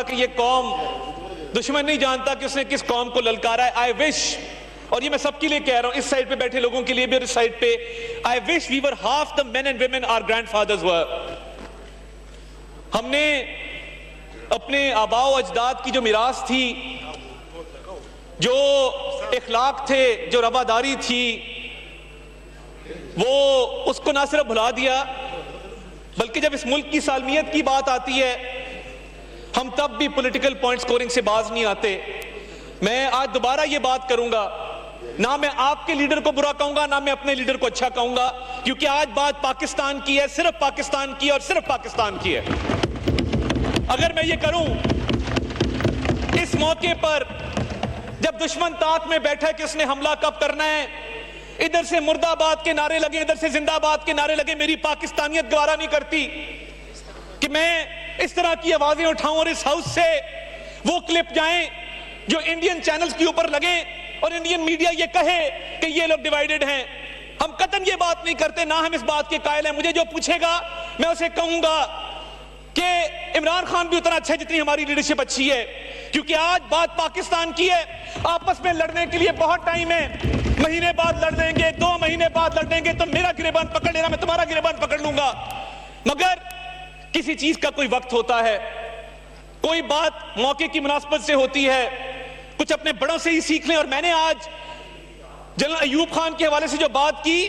کہ یہ قوم دشمن نہیں جانتا کہ اس نے کس قوم کو للکارا ہے. آئی وش, اور یہ میں سب کے لیے کہہ رہا ہوں, اس سائڈ پہ بیٹھے لوگوں کے لیے بھی اور اس سائڈ پہ, I wish we were half the men and women our grandfathers were. ہم نے اپنے آباء و اجداد کی جو میراث تھی, جو اخلاق تھے, جو رواداری تھی, وہ اس کو نہ صرف بھلا دیا, بلکہ جب اس ملک کی سالمیت کی بات آتی ہے ہم تب بھی پولیٹیکل پوائنٹ سکورنگ سے باز نہیں آتے. میں آج دوبارہ یہ بات کروں گا, نہ میں آپ کے لیڈر کو برا کہوں گا نہ میں اپنے لیڈر کو اچھا کہوں گا, کیونکہ آج بات پاکستان کی ہے, صرف پاکستان کی اور صرف پاکستان کی ہے. اگر میں یہ کروں اس موقع پر جب دشمن طاق میں بیٹھا ہے کہ اس نے حملہ کب کرنا ہے, ادھر سے مرد آباد کے نعرے لگے, ادھر سے زندہ آباد کے نعرے لگے, میری پاکستانیت گوارا نہیں کرتی کہ میں اس طرح کی آوازیں اٹھاؤں اور اس ہاؤس سے وہ کلپ جائیں جو انڈین چینلز کے اوپر لگیں اور انڈین میڈیا یہ کہے کہ یہ لوگ ڈیوائیڈڈ ہیں. ہم قطعاً یہ بات نہیں کرتے, نہ ہم اس بات کے قائل ہیں. مجھے جو پوچھے گا میں اسے کہوں گا کہ عمران خان بھی اتنا اچھا ہے جتنی ہماری لیڈرشپ اچھی ہے, کیونکہ آج بات پاکستان کی ہے. آپس میں لڑنے کے لیے بہت ٹائم ہے, مہینے بعد لڑ دیں گے, 2 مہینے بعد لڑ دیں گے, تو میرا گریبان پکڑ لینا, میں تمہارا گریبان پکڑ لوں گا. مگر کسی چیز کا کوئی وقت ہوتا ہے, کوئی بات موقع کی مناسبت سے ہوتی ہے, کچھ اپنے بڑوں سے ہی سیکھ لیں. اور میں نے آج جنرل ایوب خان کے حوالے سے جو بات کی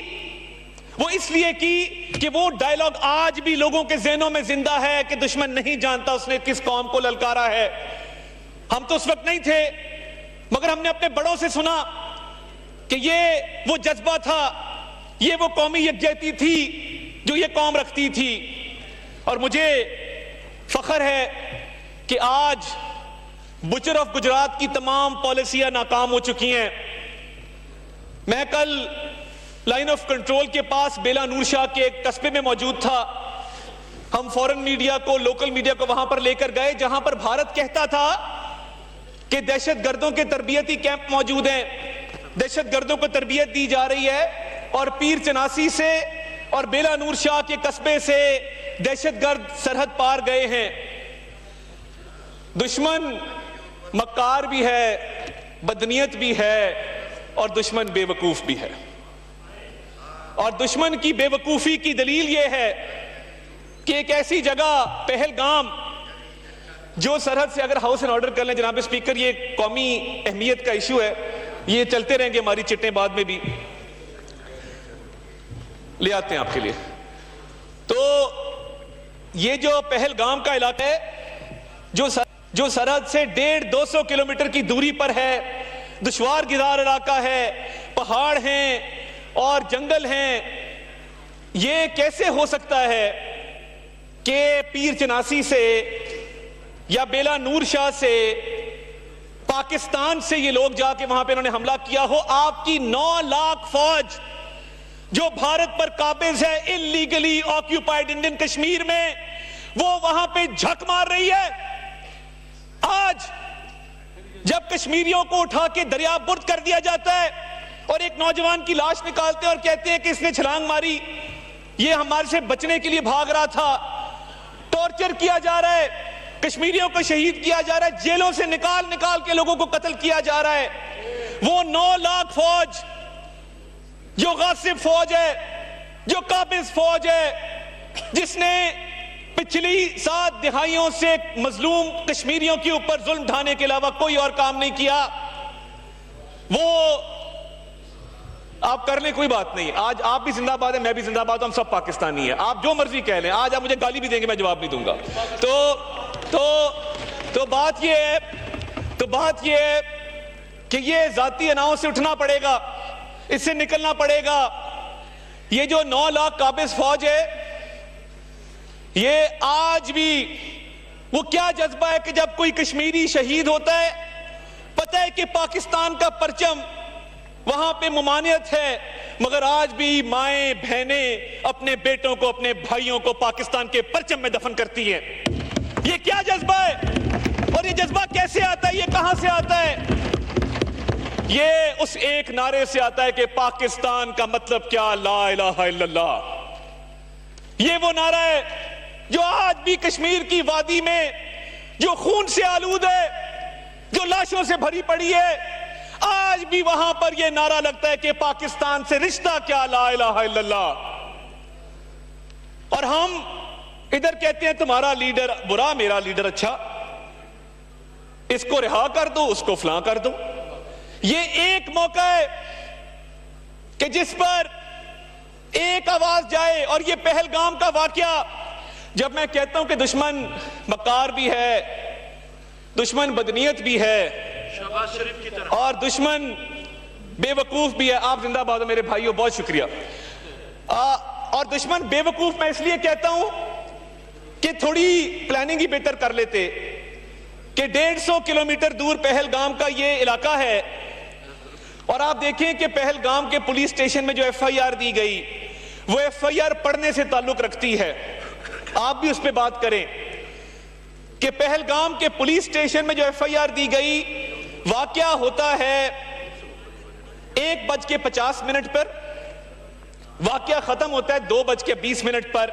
وہ اس لیے کی کہ وہ ڈائیلاگ آج بھی لوگوں کے ذہنوں میں زندہ ہے کہ دشمن نہیں جانتا اس نے کس قوم کو للکارا ہے. ہم تو اس وقت نہیں تھے, مگر ہم نے اپنے بڑوں سے سنا کہ یہ وہ جذبہ تھا, یہ وہ قومی یکجہتی تھی جو یہ قوم رکھتی تھی. اور مجھے فخر ہے کہ آج بچر آف گجرات کی تمام پالیسیاں ناکام ہو چکی ہیں. میں کل لائن آف کنٹرول کے پاس بیلا نور شاہ کے ایک قصبے میں موجود تھا. ہم فورن میڈیا کو, لوکل میڈیا کو وہاں پر لے کر گئے جہاں پر بھارت کہتا تھا کہ دہشت گردوں کے تربیتی کیمپ موجود ہیں, دہشت گردوں کو تربیت دی جا رہی ہے, اور پیر چناسی سے اور بیلا نور شاہ کے قصبے سے دہشت گرد سرحد پار گئے ہیں. دشمن مکار بھی ہے, بدنیت بھی ہے, اور دشمن بے وقوف بھی ہے. اور دشمن کی بے وقوفی کی دلیل یہ ہے کہ ایک ایسی جگہ پہلگام جو سرحد سے, اگر ہاؤس اینڈ آرڈر کر لیں جناب اسپیکر, یہ قومی اہمیت کا ایشو ہے, یہ چلتے رہیں گے ہماری چٹیں بعد میں بھی لے آتے ہیں آپ کے لیے. تو یہ جو پہلگام کا علاقہ ہے جو سرحد سے 150-200 کلومیٹر کی دوری پر ہے, دشوار گزار علاقہ ہے, پہاڑ ہیں اور جنگل ہیں, یہ کیسے ہو سکتا ہے کہ پیر چناسی سے یا بیلا نور شاہ سے, پاکستان سے یہ لوگ جا کے وہاں پہ انہوں نے حملہ کیا ہو؟ آپ کی 9 لاکھ فوج جو بھارت پر قابض ہے انلیگلی آکیوپائڈ انڈین کشمیر میں, وہ وہاں پہ جھک مار رہی ہے. آج جب کشمیریوں کو اٹھا کے دریا برد کر دیا جاتا ہے اور ایک نوجوان کی لاش نکالتے ہیں اور کہتے ہیں کہ اس نے چھلانگ ماری, یہ ہمارے سے بچنے کے لیے بھاگ رہا تھا, ٹارچر کیا جا رہا ہے, کشمیریوں کو شہید کیا جا رہا ہے, جیلوں سے نکال کے لوگوں کو قتل کیا جا رہا ہے. وہ 9 لاکھ فوج جو غاصب فوج ہے, جو قابض فوج ہے, جس نے پچھلی 7 دہائیوں سے مظلوم کشمیریوں کے اوپر ظلم ڈھانے کے علاوہ کوئی اور کام نہیں کیا, وہ آپ کر لیں, کوئی بات نہیں. آج آپ بھی زندہ باد ہیں, میں بھی زندہ باد ہوں, ہم سب پاکستانی ہیں. آپ جو مرضی کہہ لیں, آج آپ مجھے گالی بھی دیں گے میں جواب نہیں دوں گا. تو بات یہ ہے کہ یہ ذاتی اناؤں سے اٹھنا پڑے گا, اس سے نکلنا پڑے گا. یہ جو 9 لاکھ قابض فوج ہے, یہ آج بھی وہ کیا جذبہ ہے کہ جب کوئی کشمیری شہید ہوتا ہے, پتہ ہے کہ پاکستان کا پرچم وہاں پہ ممانعت ہے, مگر آج بھی مائیں بہنیں اپنے بیٹوں کو, اپنے بھائیوں کو پاکستان کے پرچم میں دفن کرتی ہیں. یہ کیا جذبہ ہے, اور یہ جذبہ کیسے آتا ہے, یہ کہاں سے آتا ہے؟ یہ اس ایک نعرے سے آتا ہے کہ پاکستان کا مطلب کیا, لا الہ الا اللہ. یہ وہ نعرہ ہے جو آج بھی کشمیر کی وادی میں جو خون سے آلود ہے، جو لاشوں سے بھری پڑی ہے، آج بھی وہاں پر یہ نعرہ لگتا ہے کہ پاکستان سے رشتہ کیا، لا الہ الا اللہ. اور ہم ادھر کہتے ہیں تمہارا لیڈر برا، میرا لیڈر اچھا، اس کو رہا کر دو، اس کو فلاں کر دو. یہ ایک موقع ہے کہ جس پر ایک آواز جائے. اور یہ پہلگام کا واقعہ، جب میں کہتا ہوں کہ دشمن مکار بھی ہے، دشمن بدنیت بھی ہے، شہباز شریف کی طرح، اور دشمن بے وقوف بھی ہے. آپ زندہ باد ہو میرے بھائیو، بہت شکریہ. اور دشمن بے وقوف میں اس لیے کہتا ہوں کہ تھوڑی پلاننگ ہی بہتر کر لیتے کہ 150 کلومیٹر دور پہلگام کا یہ علاقہ ہے، اور آپ دیکھیں کہ پہلگام کے پولیس اسٹیشن میں جو ایف آئی آر دی گئی، وہ ایف آئی آر پڑھنے سے تعلق رکھتی ہے. آپ بھی اس پہ بات کریں کہ پہلگام کے پولیس اسٹیشن میں جو ایف آئی آر دی گئی، واقعہ ہوتا ہے 1:50 پر، واقعہ ختم ہوتا ہے 2:20 پر.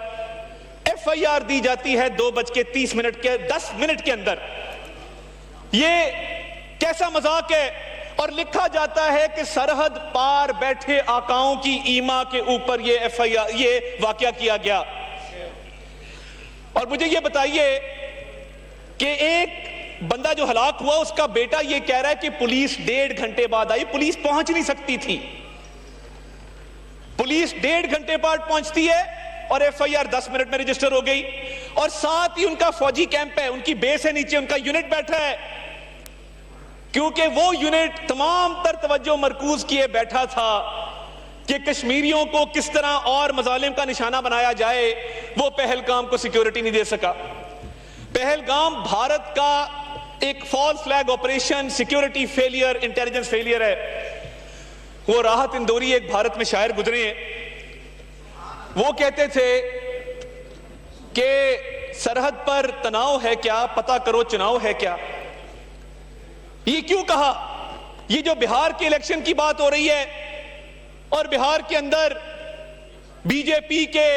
ایف آئی آر دی جاتی ہے 2:30 کے 10 منٹ کے اندر. یہ کیسا مذاق ہے؟ اور لکھا جاتا ہے کہ سرحد پار بیٹھے آقاؤں کی ایما کے اوپر یہ واقعہ کیا گیا. اور مجھے یہ بتائیے کہ ایک بندہ جو ہلاک ہوا، اس کا بیٹا یہ کہہ رہا ہے کہ پولیس 1.5 گھنٹے بعد آئی. پولیس پہنچ نہیں سکتی تھی، پولیس 1.5 گھنٹے بعد پہنچتی ہے اور ایف آئی آر 10 منٹ میں رجسٹر ہو گئی. اور ساتھ ہی ان کا فوجی کیمپ ہے، ان کی بیس ہے نیچے، ان کا یونٹ بیٹھا ہے، کیونکہ وہ یونٹ تمام تر توجہ مرکوز کیے بیٹھا تھا کہ کشمیریوں کو کس طرح اور مظالم کا نشانہ بنایا جائے. وہ پہلگام کو سیکیورٹی نہیں دے سکا. پہلگام بھارت کا ایک false flag operation, security failure, intelligence failure ہے. وہ راحت اندوری ایک بھارت میں شاعر گزرے ہیں، وہ کہتے تھے کہ سرحد پر تناؤ ہے کیا، پتہ کرو چناؤ ہے کیا. یہ کیوں کہا؟ یہ جو بہار کے الیکشن کی بات ہو رہی ہے، اور بہار کے اندر بی جے پی کے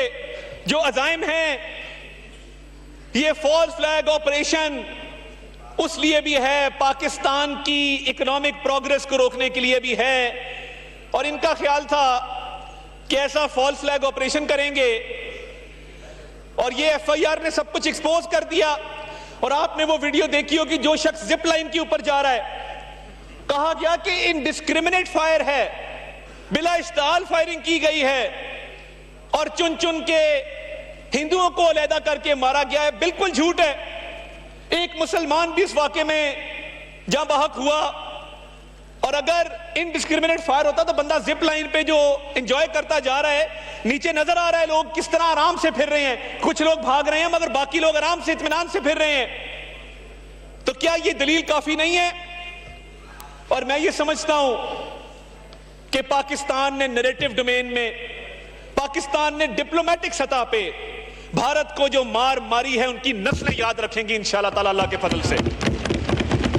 جو عزائم ہیں، یہ فالس فلیگ آپریشن اس لیے بھی ہے، پاکستان کی اکنامک پروگریس کو روکنے کے لیے بھی ہے. اور ان کا خیال تھا کہ ایسا فالس فلیگ آپریشن کریں گے، اور یہ ایف آئی آر نے سب کچھ ایکسپوز کر دیا. اور آپ نے وہ ویڈیو دیکھی ہوگی جو شخص زپ لائن کے اوپر جا رہا ہے، کہا گیا کہ انڈسکریمنیٹ فائر ہے، بلا اشتعال فائرنگ کی گئی ہے، اور چن چن کے ہندوؤں کو علیحدہ کر کے مارا گیا ہے. بالکل جھوٹ ہے. ایک مسلمان بھی اس واقعے میں جاں بحق ہوا. اور اگر انڈسکریمنیٹ فائر ہوتا تو بندہ زپ لائن پہ جو انجوائے کرتا جا رہا ہے، نیچے نظر آ رہا ہے لوگ کس طرح آرام سے پھر رہے ہیں، کچھ لوگ بھاگ رہے ہیں مگر باقی لوگ آرام سے اطمینان سے پھر رہے ہیں. تو کیا یہ دلیل کافی نہیں ہے؟ اور میں یہ سمجھتا ہوں کہ پاکستان نے نیریٹو ڈومین میں، پاکستان نے ڈپلومیٹک سطح پہ بھارت کو جو مار ماری ہے، ان کی نسلیں یاد رکھیں گی انشاءاللہ تعالی اللہ کے فضل سے.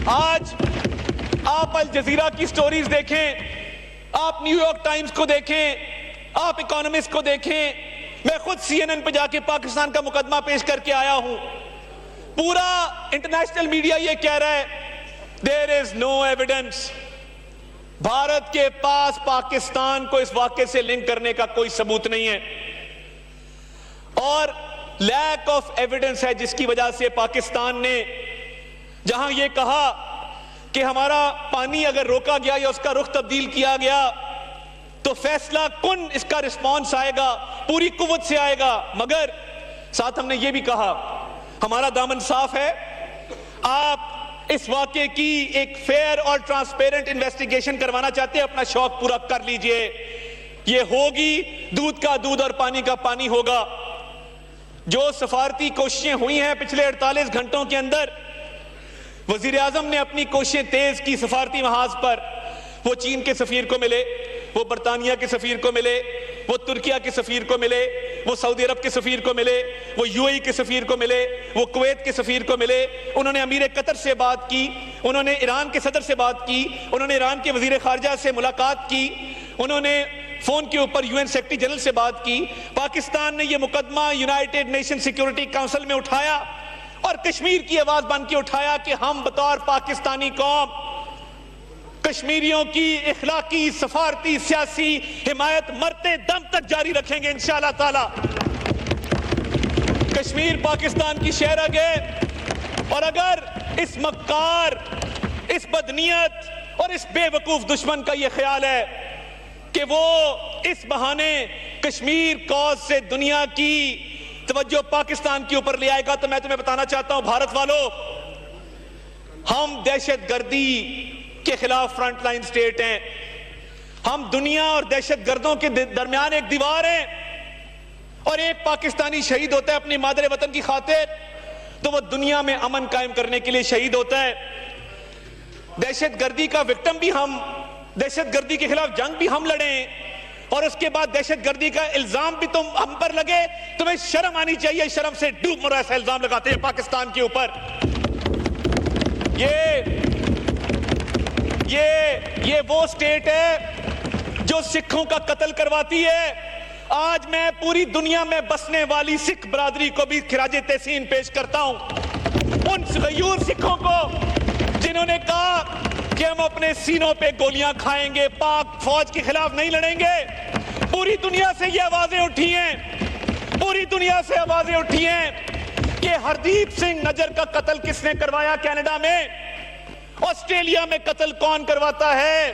آج آپ الجزیرہ کی سٹوریز دیکھیں، آپ نیو یارک ٹائمز کو دیکھیں، آپ اکانومسٹ کو دیکھیں. میں خود سی این این پہ جا کے پاکستان کا مقدمہ پیش کر کے آیا ہوں. پورا انٹرنیشنل میڈیا یہ کہہ رہا ہے there is no evidence. Bharat کے پاس پاکستان کو اس واقعے سے لنک کرنے کا کوئی ثبوت نہیں ہے، اور لیک آف ایویڈنس ہے، جس کی وجہ سے پاکستان نے جہاں یہ کہا کہ ہمارا پانی اگر روکا گیا یا اس کا رخ تبدیل کیا گیا تو فیصلہ کن اس کا رسپانس آئے گا، پوری قوت سے آئے گا. مگر ساتھ ہم نے یہ بھی کہا ہمارا دامن صاف ہے، آپ اس واقعے کی ایک فیئر اور ٹرانسپیرنٹ انویسٹیگیشن کروانا چاہتے ہیں، اپنا شوق پورا کر لیجئے. یہ ہوگی، دودھ کا دودھ اور پانی کا پانی ہوگا. جو سفارتی کوششیں ہوئی ہیں پچھلے 48 گھنٹوں کے اندر، وزیر اعظم نے اپنی کوششیں تیز کی سفارتی محاذ پر. وہ چین کے سفیر کو ملے، وہ برطانیہ کے سفیر کو ملے، وہ ترکیہ کے سفیر کو ملے، وہ سعودی عرب کے سفیر کو ملے، وہ یو اے ای کے سفیر کو ملے، وہ کویت کے سفیر کو ملے. انہوں نے امیر قطر سے بات کی، انہوں نے ایران کے صدر سے بات کی، انہوں نے ایران کے وزیر خارجہ سے ملاقات کی، انہوں نے فون کے اوپر یو این سیکرٹری جنرل سے بات کی. پاکستان نے یہ مقدمہ یونائٹڈ نیشن سیکیورٹی کونسل میں اٹھایا اور کشمیر کی آواز بن کے اٹھایا کہ ہم بطور پاکستانی قوم کشمیریوں کی اخلاقی، سفارتی، سیاسی حمایت مرتے دم تک جاری رکھیں گے انشاءاللہ تعالی۔ کشمیر پاکستان کی شہرگ ہے، اور اگر اس مکار، اس بدنیت اور اس بے وقوف دشمن کا یہ خیال ہے کہ وہ اس بہانے کشمیر کوز سے دنیا کی توجہ پاکستان کے اوپر لے آئے گا، تو میں تمہیں بتانا چاہتا ہوں بھارت والوں، ہم دہشت گردی کے خلاف فرنٹ لائن سٹیٹ ہیں۔ ہم دنیا اور دہشت گردوں کے درمیان ایک دیوار ہیں، اور ایک پاکستانی شہید ہوتا ہے اپنی مادر وطن کی خاطر تو وہ دنیا میں امن قائم کرنے کے لیے شہید ہوتا ہے۔ دہشت گردی کا وکٹم بھی ہم، دہشت گردی کے خلاف جنگ بھی ہم لڑیں، اور اس کے بعد دہشت گردی کا الزام بھی تم ہم پر لگے، تمہیں شرم آنی چاہیے، شرم سے ڈوب مرو ایسا الزام لگاتے ہیں پاکستان کے اوپر۔ یہ وہ سٹیٹ ہے جو سکھوں کا قتل کرواتی ہے۔ آج میں پوری دنیا میں بسنے والی سکھ برادری کو بھی خراج تحسین پیش کرتا ہوں، ان غیور سکھوں کو جنہوں نے کہا کہ ہم اپنے سینوں پہ گولیاں کھائیں گے، پاک فوج کے خلاف نہیں لڑیں گے۔ پوری دنیا سے یہ آوازیں اٹھی ہیں، پوری دنیا سے آوازیں اٹھی ہیں کہ ہردیپ سنگھ نجر کا قتل کس نے کروایا کینیڈا میں، آسٹریلیا میں قتل کون کرواتا ہے،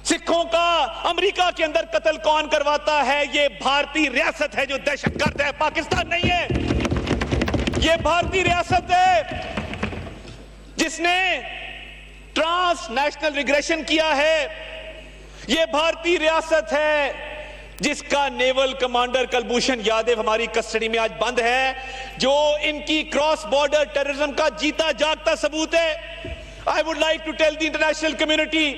سکھوں کا امریکہ کے اندر قتل کون کرواتا ہے؟ یہ بھارتی ریاست ہے جو دہشت گرد ہے، پاکستان نہیں ہے۔ یہ بھارتی ریاست ہے جس نے ٹرانس نیشنل ریگریشن کیا ہے، یہ بھارتی ریاست ہے جس کا نیول کمانڈر کلبھوشن یادو ہماری کسٹڈی میں آج بند ہے، جو ان کی کراس بارڈر ٹیررزم کا جیتا جاگتا ثبوت ہے۔ I would like to tell the international community,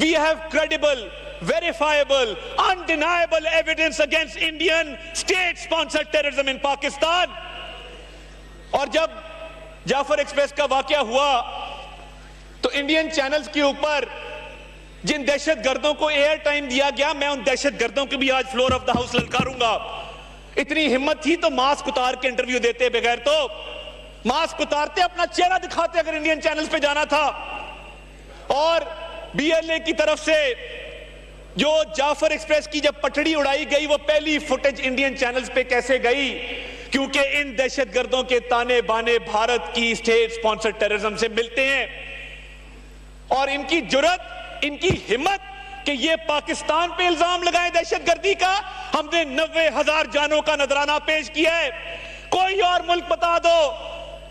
we have credible, verifiable, undeniable evidence against Indian state-sponsored terrorism in Pakistan۔ اور جب جعفر ایکسپریس کا واقعہ ہوا تو انڈین چینلز کے اوپر جن دہشت گردوں کو ایئر ٹائم دیا گیا، میں ان دہشت گردوں کو بھی آج فلور آف دا ہاؤس للکاروں گا۔ اتنی ہمت تھی تو ماسک اتار کے انٹرویو دیتے، بغیر تو ماسک اتارتے اپنا چہرہ دکھاتے اگر انڈین چینلز پہ جانا تھا۔ اور بی ایل اے کی طرف سے جو جعفر ایکسپریس کی جب پٹڑی اڑائی گئی، وہ پہلی فوٹیج انڈین چینلز پہ کیسے گئی؟ کیونکہ ان دہشت گردوں کے تانے بانے بھارت کی اسٹیٹ سپانسر ٹیررزم سے ملتے ہیں، اور ان کی جرت، ان کی ہمت کہ یہ پاکستان پہ الزام لگائیں دہشت گردی کا۔ ہم نے 90,000 جانوں کا نذرانہ پیش کیا ہے، کوئی اور ملک بتا دو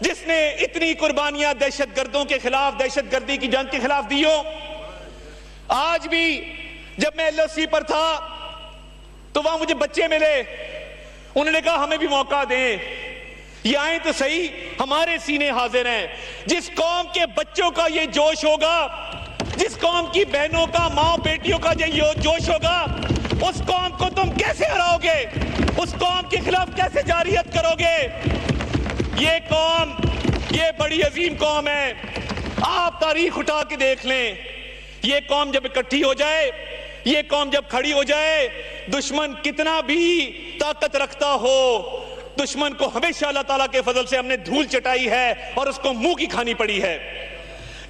جس نے اتنی قربانیاں دہشت گردوں کے خلاف، دہشت گردی کی جنگ کے خلاف دی ہو۔ آج بھی جب میں ایل او سی پر تھا تو وہاں مجھے بچے ملے، انہوں نے کہا ہمیں بھی موقع دیں، یہ آئیں تو صحیح، ہمارے سینے حاضر ہیں۔ جس قوم کے بچوں کا یہ جوش ہوگا، جس قوم کی بہنوں کا، ماں بیٹیوں کا یہ جوش ہوگا، اس قوم کو تم کیسے ہراؤ گے؟ اس قوم کے خلاف کیسے جاریت کرو گے؟ یہ قوم، یہ بڑی عظیم قوم ہے، آپ تاریخ اٹھا کے دیکھ لیں۔ یہ قوم جب اکٹھی ہو جائے، یہ قوم جب کھڑی ہو جائے، دشمن کتنا بھی طاقت رکھتا ہو، دشمن کو ہمیشہ اللہ تعالیٰ کے فضل سے ہم نے دھول چٹائی ہے اور اس کو منہ کی کھانی پڑی ہے۔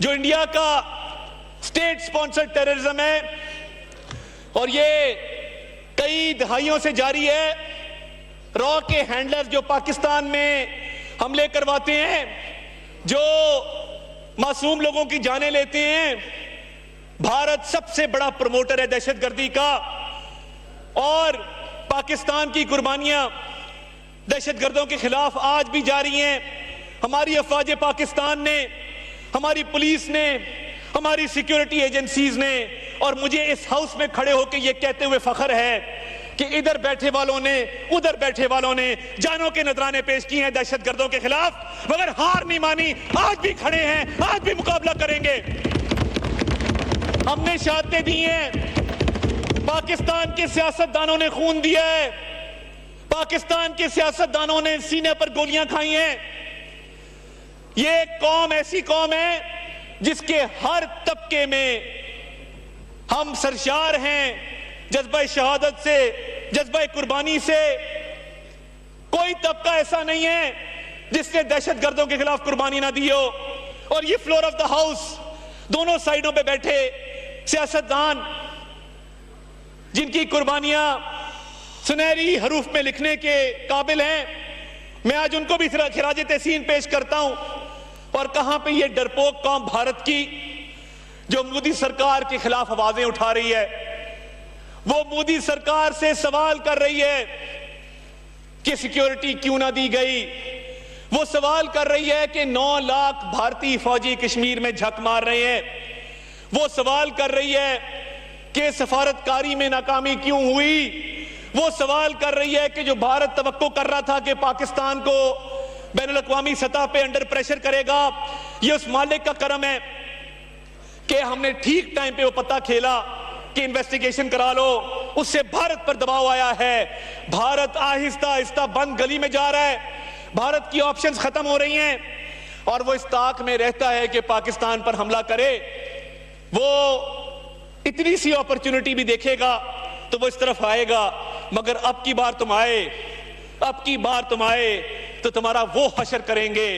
جو انڈیا کا اسٹیٹ سپانسر ٹیررزم ہے اور یہ کئی دہائیوں سے جاری ہے، را کے ہینڈلر جو پاکستان میں حملے کرواتے ہیں، جو معصوم لوگوں کی جانیں لیتے ہیں، بھارت سب سے بڑا پروموٹر ہے دہشت گردی کا، اور پاکستان کی قربانیاں دہشت گردوں کے خلاف آج بھی جاری ہیں۔ ہماری افواج پاکستان نے، ہماری پولیس نے، ہماری سیکیورٹی ایجنسیز نے، اور مجھے اس ہاؤس میں کھڑے ہو کے یہ کہتے ہوئے فخر ہے کہ ادھر بیٹھے والوں نے، ادھر بیٹھے والوں نے جانوں کے نذرانے پیش کیے ہیں دہشت گردوں کے خلاف، مگر ہار نہیں مانی، آج بھی کھڑے ہیں، آج بھی مقابلہ کریں گے۔ ہم نے شہادتیں دی ہیں، پاکستان کے سیاستدانوں نے خون دیا ہے، پاکستان کے سیاستدانوں نے سینے پر گولیاں کھائی ہیں۔ یہ قوم ایسی قوم ہے جس کے ہر طبقے میں ہم سرشار ہیں جذبہ شہادت سے، جذبہ قربانی سے۔ کوئی طبقہ ایسا نہیں ہے جس نے دہشت گردوں کے خلاف قربانی نہ دی ہو. اور یہ فلور آف دا ہاؤس دونوں سائڈوں پہ بیٹھے سیاستدان جن کی قربانیاں سنہری حروف میں لکھنے کے قابل ہیں، میں آج ان کو بھی خراج تحسین پیش کرتا ہوں. اور کہاں پہ یہ ڈرپوک قوم بھارت کی جو مودی سرکار کے خلاف آوازیں اٹھا رہی ہے، وہ مودی سرکار سے سوال کر رہی ہے کہ سیکیورٹی کیوں نہ دی گئی. وہ سوال کر رہی ہے کہ 9 لاکھ بھارتی فوجی کشمیر میں جھک مار رہے ہیں. وہ سوال کر رہی ہے کہ سفارتکاری میں ناکامی کیوں ہوئی. وہ سوال کر رہی ہے کہ جو بھارت توقع کر رہا تھا کہ پاکستان کو بین الاقوامی سطح پہ انڈر پریشر کرے گا، یہ اس مالک کا کرم ہے کہ ہم نے ٹھیک ٹائم پہ وہ پتہ کھیلا کہ انویسٹیگیشن کرا لو. اس سے بھارت پر دباؤ آیا ہے. بھارت آہستہ آہستہ بند گلی میں جا رہا ہے. بھارت کی آپشنز ختم ہو رہی ہیں اور وہ اس طاق میں رہتا ہے کہ پاکستان پر حملہ کرے. وہ اتنی سی اپرچونٹی بھی دیکھے گا تو وہ اس طرف آئے گا. مگر اب کی بار تم آئے تو تمہارا وہ حشر کریں گے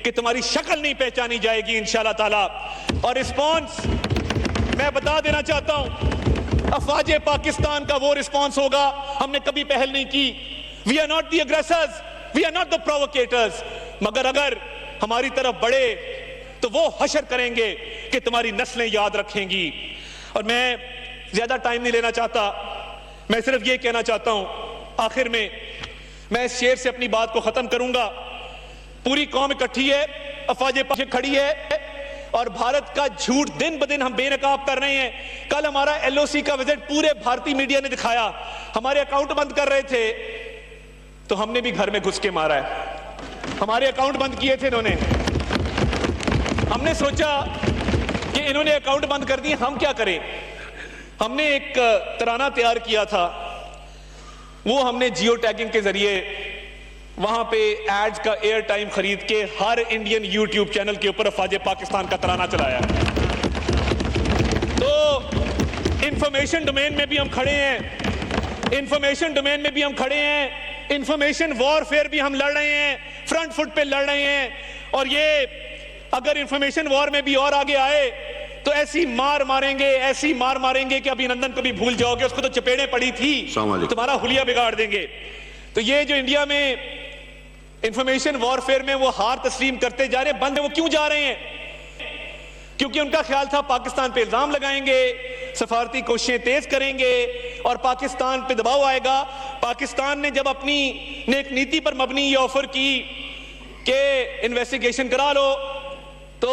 کہ تمہاری شکل نہیں پہچانی جائے گی انشاءاللہ تعالی. اور رسپانس میں بتا دینا چاہتا ہوں، افواج پاکستان کا وہ رسپانس ہوگا. ہم نے کبھی پہل نہیں کی. We are not the aggressors, we are not the provokers. مگر اگر ہماری طرف بڑھے تو وہ حشر کریں گے کہ تمہاری نسلیں یاد رکھیں گی. اور میں زیادہ ٹائم نہیں لینا چاہتا، میں صرف یہ کہنا چاہتا ہوں آخر میں اس شعر سے اپنی بات کو ختم کروں گا. پوری قوم اکٹھی ہے، افواج پاک کھڑی ہے اور بھارت کا جھوٹ دن بدن ہم بے نقاب کر رہے ہیں. کل ہمارا LOC کا وزٹ پورے بھارتی میڈیا نے دکھایا. ہمارے اکاؤنٹ بند کر رہے تھے تو ہم نے بھی گھر میں گھس کے مارا ہے. ہمارے اکاؤنٹ بند کیے تھے انہوں نے. ہم نے سوچا کہ انہوں نے اکاؤنٹ بند کر دیے، ہم کیا کریں. ہم نے ایک ترانہ تیار کیا تھا، وہ ہم نے جیو ٹیگنگ کے ذریعے وہاں پہ ایڈز کا ایئر ٹائم خرید کے ہر انڈین یوٹیوب چینل کے اوپر افواج پاکستان کا ترانہ چلایا. تو انفارمیشن ڈومین میں بھی ہم کھڑے ہیں، انفارمیشن وارفیئر بھی ہم لڑ رہے ہیں، فرنٹ فٹ پہ لڑ رہے ہیں. اور یہ اگر انفارمیشن وار میں بھی اور آگے آئے تو ایسی مار ماریں گے کہ ابھی نندن کو بھی بھول جاؤ گے. اس کو تو چپیڑیں پڑی تھی، تمہارا حلیہ بگاڑ دیں گے. تو یہ جو انڈیا میں انفارمیشن وارفیئر میں وہ ہار تسلیم کرتے جا رہے ہیں، بند ہیں. وہ کیوں جا رہے ہیں؟ کیونکہ ان کا خیال تھا پاکستان پہ الزام لگائیں گے، سفارتی کوششیں تیز کریں گے اور پاکستان پہ دباؤ آئے گا. پاکستان نے جب اپنی نیک نیتی پر مبنی یہ آفر کی کہ انویسٹیگیشن کرا لو تو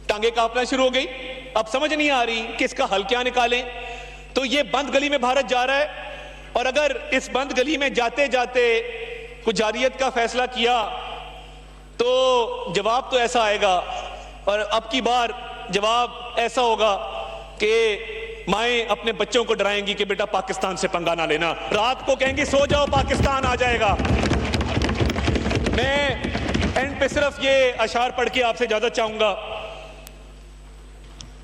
ٹانگیں کانپنا شروع ہو گئی. اب سمجھ نہیں آ رہی کہ اس کا حل کیا نکالیں. تو یہ بند گلی میں بھارت جا رہا ہے. اور اگر اس بند گلی میں جاتے جاتے کچھ جاریت کا فیصلہ کیا تو جواب تو ایسا آئے گا. اور اب کی بار جواب ایسا ہوگا کہ مائیں اپنے بچوں کو ڈرائیں گی کہ بیٹا پاکستان سے پنگا نہ لینا. رات کو کہیں گی سو جاؤ پاکستان آ جائے گا. میں اینڈ پہ صرف یہ اشعار پڑھ کے آپ سے اجازت چاہوں گا.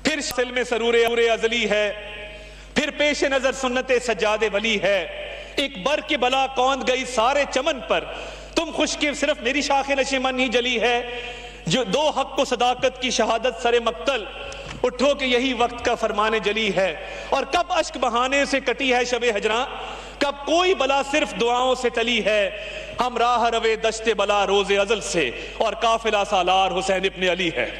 پھر سل میں سرور ازلی ہے، پھر پیش نظر سنت سجاد ولی ہے. ایک بر کی بلا کوند گئی سارے چمن پر، تم خوش کے صرف میری شاخ نشیمن ہی جلی ہے. جو دو حق کو صداقت کی شہادت سر مقتل، اٹھو کہ یہی وقت کا فرمان جلی ہے. اور کب اشک بہانے سے کٹی ہے شب ہجراں، کب کوئی بلا صرف دعاؤں سے ٹلی ہے. ہم راہ روے دشت بلا روز ازل سے، اور قافلہ سالار حسین ابن علی ہے.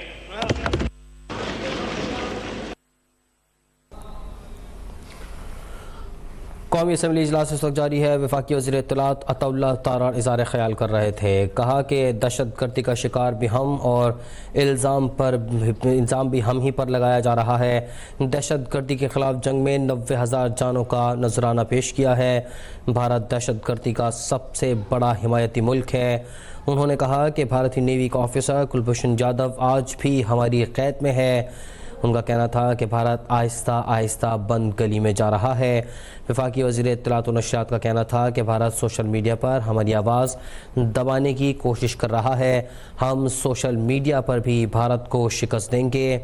قومی اسمبلی اجلاس اس وقت جاری ہے. وفاقی وزیر اطلاعات عطا اللہ تارڑ اظہار خیال کر رہے تھے. کہا کہ دہشت گردی کا شکار بھی ہم اور الزام بھی ہم ہی پر لگایا جا رہا ہے. دہشت گردی کے خلاف جنگ میں 90,000 جانوں کا نذرانہ پیش کیا ہے. بھارت دہشت گردی کا سب سے بڑا حمایتی ملک ہے. انہوں نے کہا کہ بھارتی نیوی کا آفیسر کلبھوشن جادو آج بھی ہماری قید میں ہے. ان کا کہنا تھا کہ بھارت آہستہ آہستہ بند گلی میں جا رہا ہے. وفاقی وزیر اطلاعات و نشریات کا کہنا تھا کہ بھارت سوشل میڈیا پر ہماری آواز دبانے کی کوشش کر رہا ہے. ہم سوشل میڈیا پر بھی بھارت کو شکست دیں گے.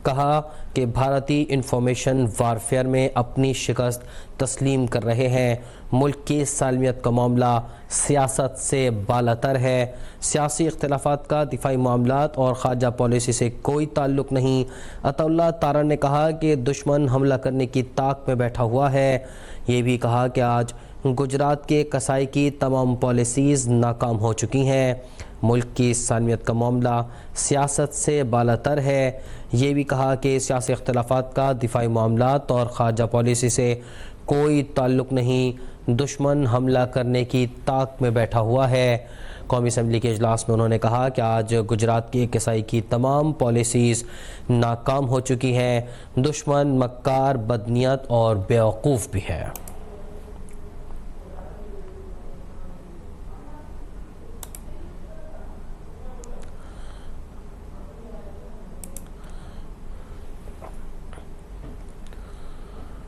کہا کہ بھارتی انفارمیشن وارفیئر میں اپنی شکست تسلیم کر رہے ہیں۔ ملک کی سالمیت کا معاملہ سیاست سے بالاتر ہے۔ سیاسی اختلافات کا دفاعی معاملات اور خارجہ پالیسی سے کوئی تعلق نہیں۔ عطا اللہ تارڑ نے کہا کہ دشمن حملہ کرنے کی طاق میں بیٹھا ہوا ہے۔ یہ بھی کہا کہ آج گجرات کے کسائی کی تمام پالیسیز ناکام ہو چکی ہیں۔ ملک کی سالمیت کا معاملہ سیاست سے بالاتر ہے۔ یہ بھی کہا کہ سیاسی اختلافات کا دفاعی معاملات اور خارجہ پالیسی سے کوئی تعلق نہیں، دشمن حملہ کرنے کی طاق میں بیٹھا ہوا ہے۔ قومی اسمبلی کے اجلاس میں انہوں نے کہا کہ آج گجرات کے کسائی کی تمام پالیسیز ناکام ہو چکی ہیں۔ دشمن مکار، بدنیت اور بیوقوف بھی ہے۔